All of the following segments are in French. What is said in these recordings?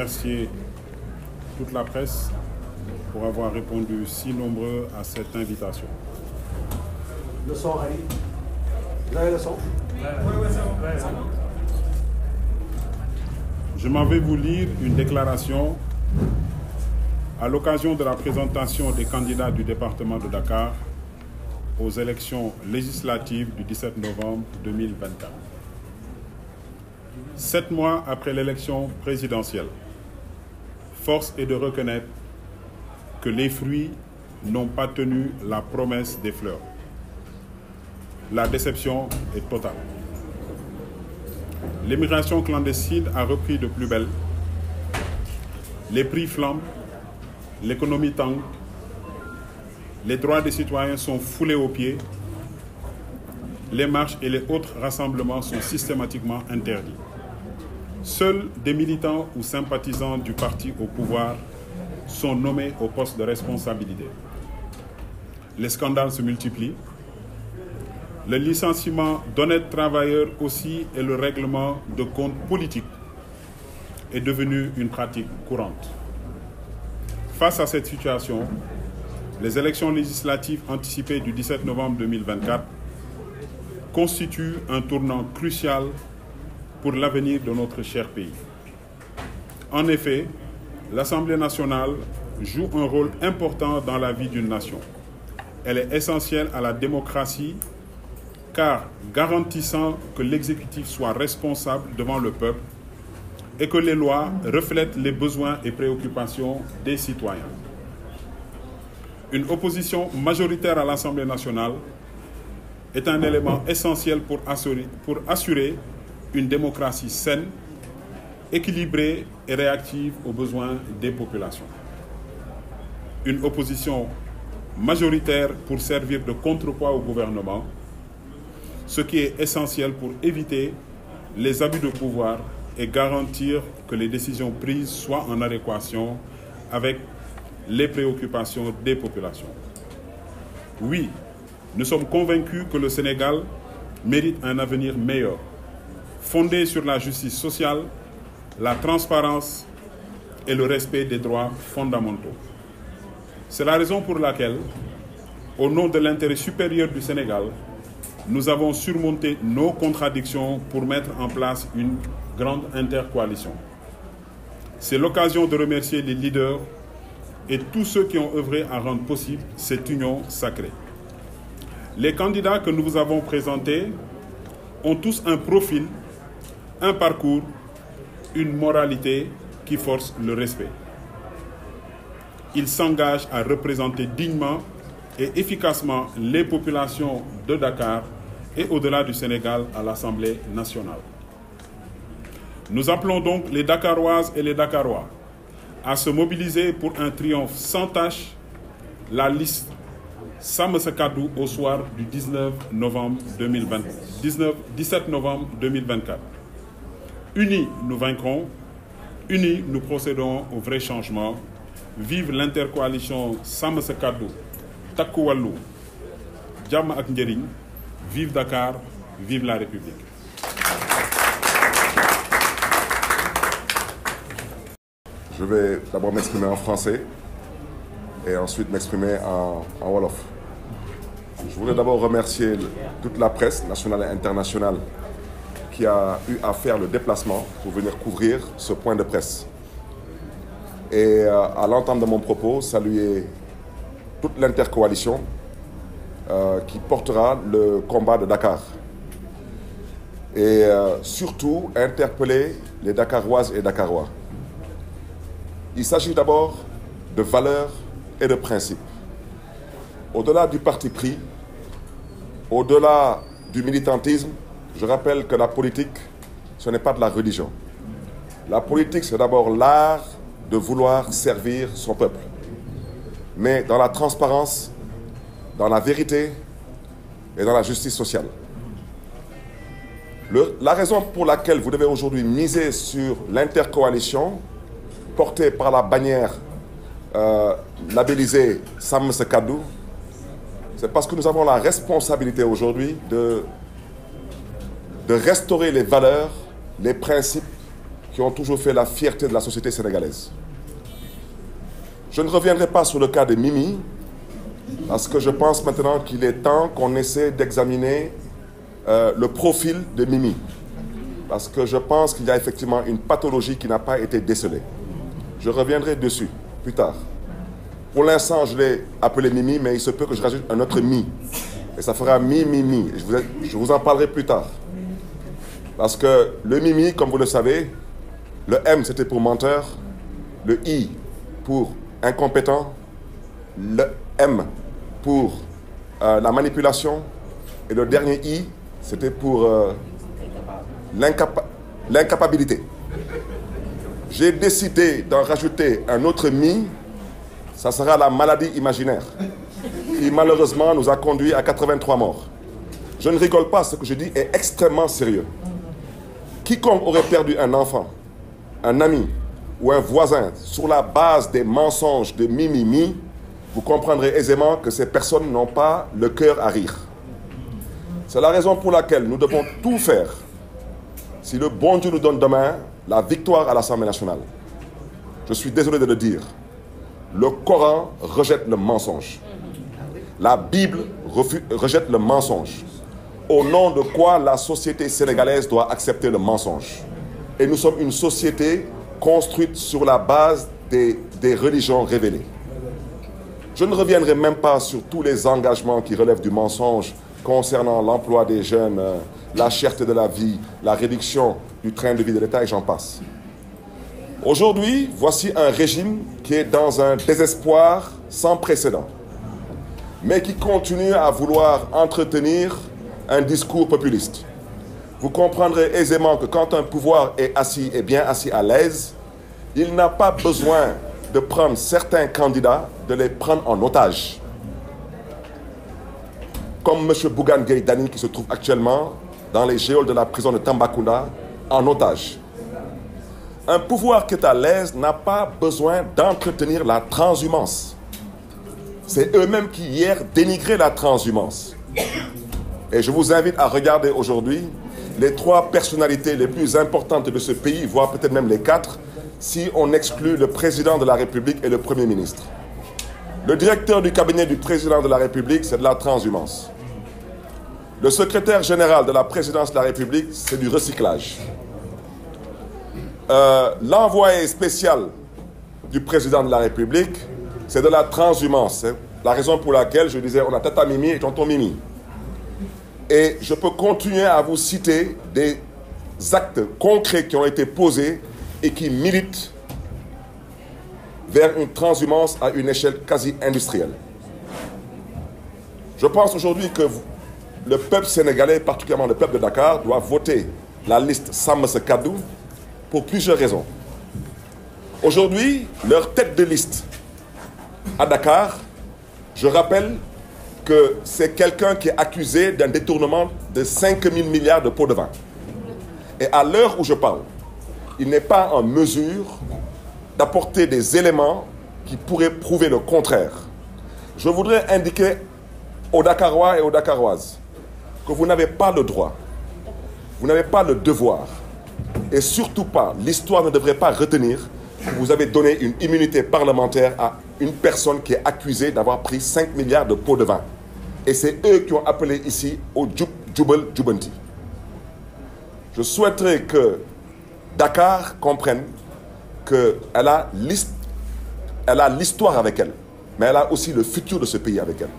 remercier toute la presse pour avoir répondu si nombreux à cette invitation. Le son arrive. Vous avez le son? Je m'en vais vous lire une déclaration à l'occasion de la présentation des candidats du département de Dakar aux élections législatives du 17 novembre 2024. 7 mois après l'élection présidentielle, force est de reconnaître que les fruits n'ont pas tenu la promesse des fleurs. La déception est totale. L'immigration clandestine a repris de plus belle. Les prix flambent, l'économie tangue, les droits des citoyens sont foulés aux pieds, les marches et les autres rassemblements sont systématiquement interdits. Seuls des militants ou sympathisants du parti au pouvoir sont nommés au poste de responsabilité. Les scandales se multiplient. Le licenciement d'honnêtes travailleurs aussi et le règlement de comptes politiques est devenu une pratique courante. Face à cette situation, les élections législatives anticipées du 17 novembre 2024 constituent un tournant crucial pour l'avenir de notre cher pays. En effet, l'Assemblée nationale joue un rôle important dans la vie d'une nation. Elle est essentielle à la démocratie car garantissant que l'exécutif soit responsable devant le peuple et que les lois reflètent les besoins et préoccupations des citoyens. Une opposition majoritaire à l'Assemblée nationale est un élément essentiel pour assurer une démocratie saine, équilibrée et réactive aux besoins des populations. Une opposition majoritaire pour servir de contrepoids au gouvernement, ce qui est essentiel pour éviter les abus de pouvoir et garantir que les décisions prises soient en adéquation avec les préoccupations des populations. Oui, nous sommes convaincus que le Sénégal mérite un avenir meilleur, fondé sur la justice sociale, la transparence et le respect des droits fondamentaux. C'est la raison pour laquelle, au nom de l'intérêt supérieur du Sénégal, nous avons surmonté nos contradictions pour mettre en place une grande intercoalition. C'est l'occasion de remercier les leaders et tous ceux qui ont œuvré à rendre possible cette union sacrée. Les candidats que nous vous avons présentés ont tous un profil, un parcours, une moralité qui force le respect. Ils s'engagent à représenter dignement et efficacement les populations de Dakar et au-delà du Sénégal à l'Assemblée nationale. Nous appelons donc les Dakaroises et les Dakarois à se mobiliser pour un triomphe sans tâche, la liste Sam Sa Kaddu au soir du 17 novembre 2024. Unis, nous vaincrons. Unis, nous procédons au vrai changement. Vive l'intercoalition Sam Sa Kaddu, Takku Wallu, Jàmm ak Njariñ. Vive Dakar, vive la République. Je vais d'abord m'exprimer en français et ensuite m'exprimer en Wolof. Je voudrais d'abord remercier toute la presse nationale et internationale qui a eu à faire le déplacement pour venir couvrir ce point de presse. Et à l'entame de mon propos, saluer toute l'intercoalition qui portera le combat de Dakar. Et surtout interpeller les Dakaroises et Dakarois. Il s'agit d'abord de valeurs et de principes. Au-delà du parti pris, au-delà du militantisme, je rappelle que la politique, ce n'est pas de la religion. La politique, c'est d'abord l'art de vouloir servir son peuple. Mais dans la transparence, dans la vérité et dans la justice sociale. La raison pour laquelle vous devez aujourd'hui miser sur l'intercoalition portée par la bannière labellisée Sam Sa Kaddu, c'est parce que nous avons la responsabilité aujourd'hui de restaurer les valeurs, les principes qui qui ont toujours fait la fierté de la société sénégalaise. Je ne reviendrai pas sur le cas de Mimi, parce que je pense maintenant qu'il est temps qu'on essaie d'examiner le profil de Mimi. Parce que je pense qu'il y a effectivement une pathologie qui n'a pas été décelée. Je reviendrai dessus plus tard. Pour l'instant, je l'ai appelé Mimi, mais il se peut que je rajoute un autre Mi. Et ça fera Mi. Je vous en parlerai plus tard. Parce que le Mimi, comme vous le savez, le M c'était pour menteur, le I pour incompétent, le M pour la manipulation, et le dernier I c'était pour l'incapabilité. J'ai décidé d'en rajouter un autre Mi, ça sera la maladie imaginaire, qui malheureusement nous a conduit à 83 morts. Je ne rigole pas, ce que je dis est extrêmement sérieux. Quiconque aurait perdu un enfant, un ami ou un voisin sur la base des mensonges de Mimi, vous comprendrez aisément que ces personnes n'ont pas le cœur à rire. C'est la raison pour laquelle nous devons tout faire, si le bon Dieu nous donne demain la victoire à l'Assemblée nationale. Je suis désolé de le dire, le Coran rejette le mensonge. La Bible rejette le mensonge. Au nom de quoi la société sénégalaise doit accepter le mensonge. Et nous sommes une société construite sur la base des religions révélées. Je ne reviendrai même pas sur tous les engagements qui relèvent du mensonge concernant l'emploi des jeunes, la cherté de la vie, la réduction du train de vie de l'État et j'en passe. Aujourd'hui, voici un régime qui est dans un désespoir sans précédent, mais qui continue à vouloir entretenir un discours populiste. Vous comprendrez aisément que quand un pouvoir est bien assis à l'aise, il n'a pas besoin de prendre certains candidats, de les prendre en otage. Comme M. Bougane Gueye Dany qui se trouve actuellement dans les geôles de la prison de Tambacounda en otage. Un pouvoir qui est à l'aise n'a pas besoin d'entretenir la transhumance. C'est eux-mêmes qui hier dénigraient la transhumance. Et je vous invite à regarder aujourd'hui les 3 personnalités les plus importantes de ce pays, voire peut-être même les 4, si on exclut le président de la République et le Premier ministre. Le directeur du cabinet du président de la République, c'est de la transhumance. Le secrétaire général de la présidence de la République, c'est du recyclage. L'envoyé spécial du président de la République, c'est de la transhumance. C'est la raison pour laquelle je disais on a tata Mimi et tonton Mimi. Et je peux continuer à vous citer des actes concrets qui ont été posés et qui militent vers une transhumance à une échelle quasi industrielle. Je pense aujourd'hui que le peuple sénégalais, particulièrement le peuple de Dakar, doit voter la liste Sam Sa Kaddu pour plusieurs raisons. Aujourd'hui, leur tête de liste à Dakar, je rappelle que c'est quelqu'un qui est accusé d'un détournement de 5 000 milliards de pots de vin. Et à l'heure où je parle, il n'est pas en mesure d'apporter des éléments qui pourraient prouver le contraire. Je voudrais indiquer aux Dakarois et aux Dakaroises que vous n'avez pas le droit, vous n'avez pas le devoir, et surtout pas, l'histoire ne devrait pas retenir que vous avez donné une immunité parlementaire à une personne qui est accusée d'avoir pris 5 milliards de pots de vin. Et c'est eux qui ont appelé ici au Jubal Jubanti. Je souhaiterais que Dakar comprenne qu'elle a l'histoire avec elle, mais elle a aussi le futur de ce pays avec elle.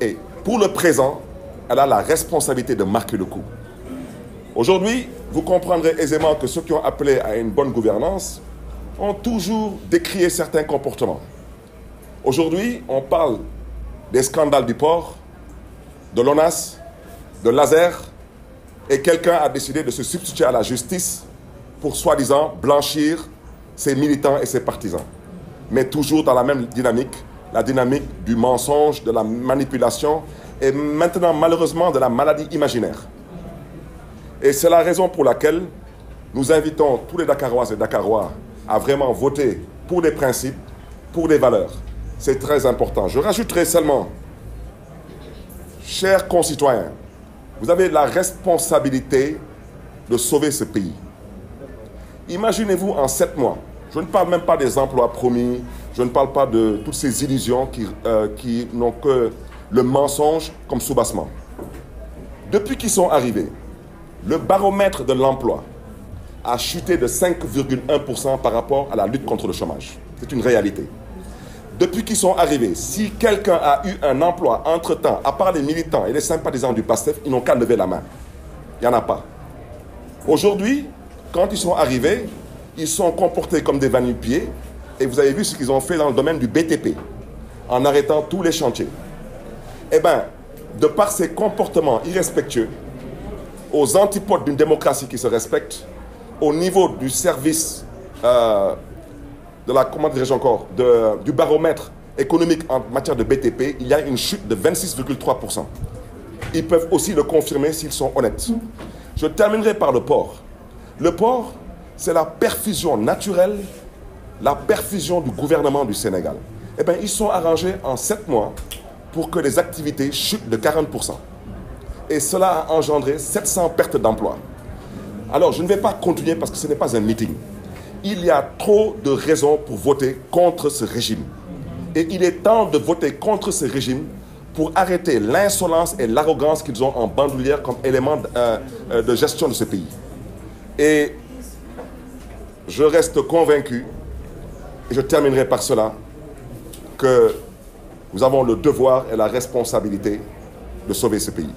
Et pour le présent, elle a la responsabilité de marquer le coup. Aujourd'hui, vous comprendrez aisément que ceux qui ont appelé à une bonne gouvernance ont toujours décrié certains comportements. Aujourd'hui, on parle des scandales du port, de l'ONAS, de Laser, et quelqu'un a décidé de se substituer à la justice pour soi-disant blanchir ses militants et ses partisans. Mais toujours dans la même dynamique, la dynamique du mensonge, de la manipulation et maintenant malheureusement de la maladie imaginaire. Et c'est la raison pour laquelle nous invitons tous les Dakaroises et Dakarois à vraiment voter pour les principes, pour les valeurs. C'est très important. Je rajouterai seulement, chers concitoyens, vous avez la responsabilité de sauver ce pays. Imaginez-vous en 7 mois, je ne parle même pas des emplois promis, je ne parle pas de toutes ces illusions qui n'ont que le mensonge comme soubassement. Depuis qu'ils sont arrivés, le baromètre de l'emploi a chuté de 5,1% par rapport à la lutte contre le chômage. C'est une réalité. Depuis qu'ils sont arrivés, si quelqu'un a eu un emploi entre-temps, à part les militants et les sympathisants du PASTEF, ils n'ont qu'à lever la main. Il n'y en a pas. Aujourd'hui, quand ils sont arrivés, ils sont comportés comme des va-nu-pieds et vous avez vu ce qu'ils ont fait dans le domaine du BTP, en arrêtant tous les chantiers. Eh bien, de par ces comportements irrespectueux, aux antipodes d'une démocratie qui se respecte, au niveau du service de la, comment dirais-je encore, du baromètre économique en matière de BTP, il y a une chute de 26,3%. Ils peuvent aussi le confirmer s'ils sont honnêtes. Je terminerai par le port. Le port, c'est la perfusion naturelle, la perfusion du gouvernement du Sénégal. Eh bien, ils sont arrangés en 7 mois pour que les activités chutent de 40%. Et cela a engendré 700 pertes d'emplois. Alors, je ne vais pas continuer parce que ce n'est pas un meeting. Il y a trop de raisons pour voter contre ce régime. Et il est temps de voter contre ce régime pour arrêter l'insolence et l'arrogance qu'ils ont en bandoulière comme élément de gestion de ce pays. Et je reste convaincu, et je terminerai par cela, que nous avons le devoir et la responsabilité de sauver ce pays.